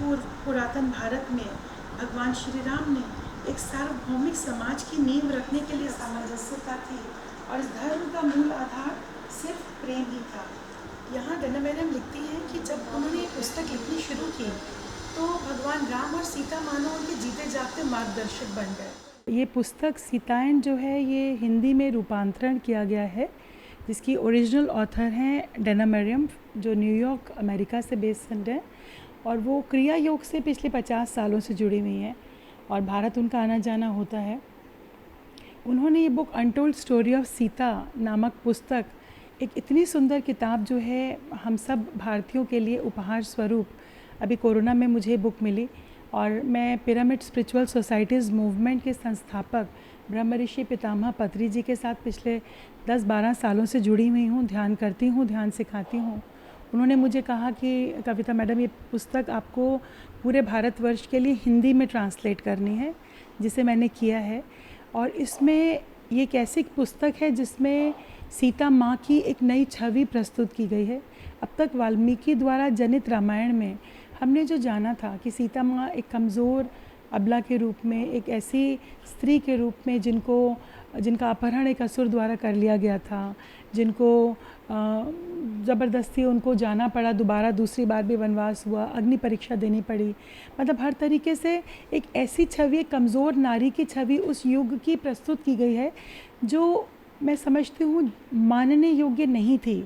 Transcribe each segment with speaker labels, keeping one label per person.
Speaker 1: पूर्व पुरातन भारत में भगवान श्री राम ने एक सार्वभौमिक समाज की नींव रखने के लिए सामंजस्यता थी और इस धर्म का मूल आधार सिर्फ प्रेम ही था। यहाँ डना मैडम लिखती हैं कि जब उन्होंने ये पुस्तक लिखनी शुरू की तो भगवान राम और सीता मानो उनके जीते जागते मार्गदर्शक बन गए।
Speaker 2: ये पुस्तक सीतायन जो है ये हिंदी में रूपांतरण किया गया है, जिसकी ओरिजिनल ऑथर हैं डना मैरियम, जो न्यूयॉर्क अमेरिका से बेस्ड हैं और वो क्रिया योग से पिछले 50 सालों से जुड़ी हुई हैं और भारत उनका आना जाना होता है। उन्होंने ये book untold story of Sita नामक पुस्तक, एक इतनी सुंदर किताब जो है हम सब भारतीयों के लिए उपहार स्वरूप, अभी कोरोना में मुझे बुक मिली और मैं पिरामिड स्पिरिचुअल सोसाइटीज़ मूवमेंट के संस्थापक ब्रह्म ऋषि पितामह पत्री जी के साथ पिछले 10-12 सालों से जुड़ी हुई हूँ, ध्यान करती हूँ, ध्यान सिखाती हूँ। उन्होंने मुझे कहा कि कविता मैडम ये पुस्तक आपको पूरे भारतवर्ष के लिए हिंदी में ट्रांसलेट करनी है, जिसे मैंने किया है। और इसमें ये एक ऐसी पुस्तक है जिसमें सीता माँ की एक नई छवि प्रस्तुत की गई है। अब तक वाल्मीकि द्वारा जनित रामायण में हमने जो जाना था कि सीता माँ एक कमज़ोर अबला के रूप में, एक ऐसी स्त्री के रूप में जिनका अपहरण एक असुर द्वारा कर लिया गया था, जिनको ज़बरदस्ती उनको जाना पड़ा, दोबारा दूसरी बार भी वनवास हुआ, अग्नि परीक्षा देनी पड़ी, मतलब हर तरीके से एक ऐसी छवि, एक कमज़ोर नारी की छवि उस युग की प्रस्तुत की गई है जो मैं समझती हूँ मानने योग्य नहीं थी।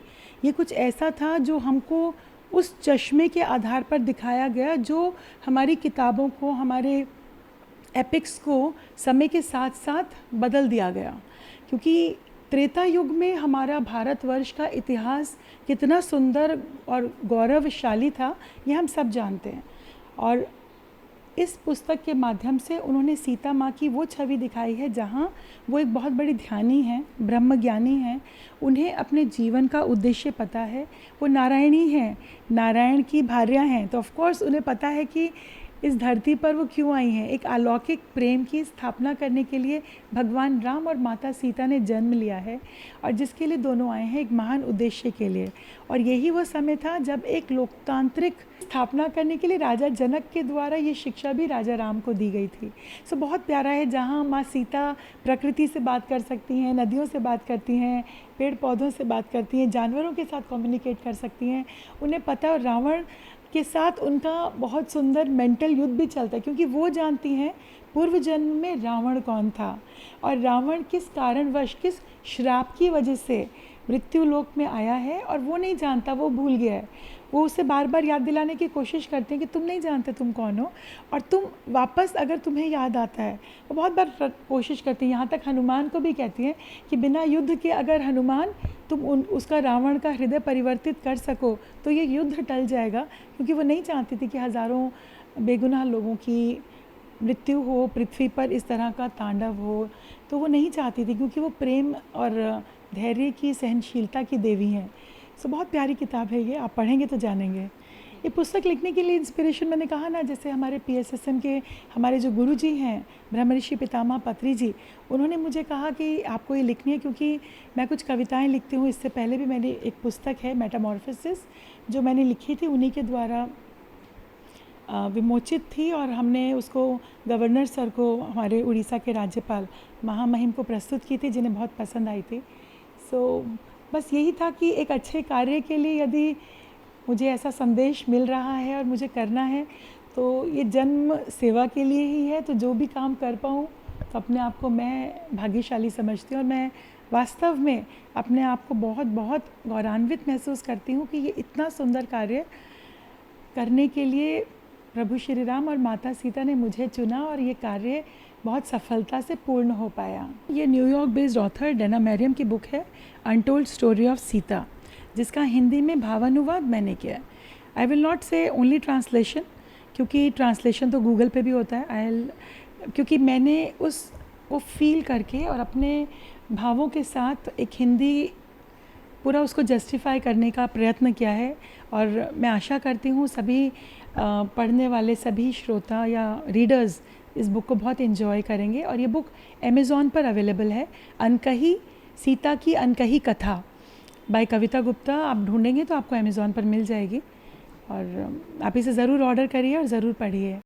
Speaker 2: ये कुछ ऐसा था जो हमको उस चश्मे के आधार पर दिखाया गया जो हमारी किताबों को, हमारे एपिक्स को समय के साथ साथ बदल दिया गया। क्योंकि त्रेता युग में हमारा भारतवर्ष का इतिहास कितना सुंदर और गौरवशाली था, ये हम सब जानते हैं। और इस पुस्तक के माध्यम से उन्होंने सीता माँ की वो छवि दिखाई है जहाँ वो एक बहुत बड़ी ध्यानी हैं, ब्रह्मज्ञानी हैं, उन्हें अपने जीवन का उद्देश्य पता है, वो नारायणी हैं, नारायण की भार्या हैं, तो ऑफ कोर्स उन्हें पता है कि इस धरती पर वो क्यों आई हैं। एक अलौकिक प्रेम की स्थापना करने के लिए भगवान राम और माता सीता ने जन्म लिया है और जिसके लिए दोनों आए हैं एक महान उद्देश्य के लिए। और यही वो समय था जब एक लोकतांत्रिक स्थापना करने के लिए राजा जनक के द्वारा ये शिक्षा भी राजा राम को दी गई थी। सो बहुत प्यारा है, जहाँ माँ सीता प्रकृति से बात कर सकती हैं, नदियों से बात करती हैं, पेड़ पौधों से बात करती हैं, जानवरों के साथ कम्युनिकेट कर सकती हैं। उन्हें पता है रावण के साथ उनका बहुत सुंदर मेंटल युद्ध भी चलता है, क्योंकि वो जानती हैं पूर्व जन्म में रावण कौन था और रावण किस कारणवश, किस श्राप की वजह से मृत्यु लोक में आया है, और वो नहीं जानता, वो भूल गया है। वो उसे बार बार याद दिलाने की कोशिश करते हैं कि तुम नहीं जानते तुम कौन हो, और तुम वापस अगर तुम्हें याद आता है, वो बहुत बार कोशिश करती हैं। यहाँ तक हनुमान को भी कहती हैं कि बिना युद्ध के अगर हनुमान तुम उसका रावण का हृदय परिवर्तित कर सको तो ये युद्ध टल जाएगा, क्योंकि वो नहीं चाहती थी कि हज़ारों बेगुनाह लोगों की मृत्यु हो, पृथ्वी पर इस तरह का तांडव हो, तो वो नहीं चाहती थी, क्योंकि वो प्रेम और धैर्य की, सहनशीलता की देवी हैं। सो बहुत प्यारी किताब है ये, आप पढ़ेंगे तो जानेंगे। ये पुस्तक लिखने के लिए इंस्पिरेशन, मैंने कहा ना, जैसे हमारे PSSM के हमारे जो गुरु जी हैं ब्रह्म ऋषि पितामह पत्री जी, उन्होंने मुझे कहा कि आपको ये लिखनी है, क्योंकि मैं कुछ कविताएं लिखती हूँ। इससे पहले भी मैंने एक पुस्तक है मेटामॉर्फोसिस जो मैंने लिखी थी, उन्हीं के द्वारा विमोचित थी और हमने उसको गवर्नर सर को, हमारे उड़ीसा के राज्यपाल महामहिम को प्रस्तुत की थी, जिन्हें बहुत पसंद आई थी। सो बस यही था कि एक अच्छे कार्य के लिए यदि मुझे ऐसा संदेश मिल रहा है और मुझे करना है, तो ये जन्म सेवा के लिए ही है। तो जो भी काम कर पाऊँ तो अपने आप को मैं भाग्यशाली समझती हूँ, और मैं वास्तव में अपने आप को बहुत बहुत गौरवान्वित महसूस करती हूँ कि ये इतना सुंदर कार्य करने के लिए प्रभु श्री राम और माता सीता ने मुझे चुना और ये कार्य बहुत सफलता से पूर्ण हो पाया। ये न्यूयॉर्क बेस्ड ऑथर डना मैरियम की बुक है अनटोल्ड स्टोरी ऑफ सीता, जिसका हिंदी में भावानुवाद मैंने किया। आई विल नॉट से ओनली ट्रांसलेशन, क्योंकि ट्रांसलेशन तो गूगल पे भी होता है। क्योंकि मैंने उसको फील करके और अपने भावों के साथ एक हिंदी पूरा उसको जस्टिफाई करने का प्रयत्न किया है, और मैं आशा करती हूँ सभी पढ़ने वाले सभी श्रोता या रीडर्स इस बुक को बहुत एंजॉय करेंगे। और ये बुक अमेज़ॉन पर अवेलेबल है, अनकही सीता की अनकही कथा बाय कविता गुप्ता। आप ढूंढेंगे तो आपको अमेज़ॉन पर मिल जाएगी। और आप इसे ज़रूर ऑर्डर करिए और ज़रूर पढ़िए।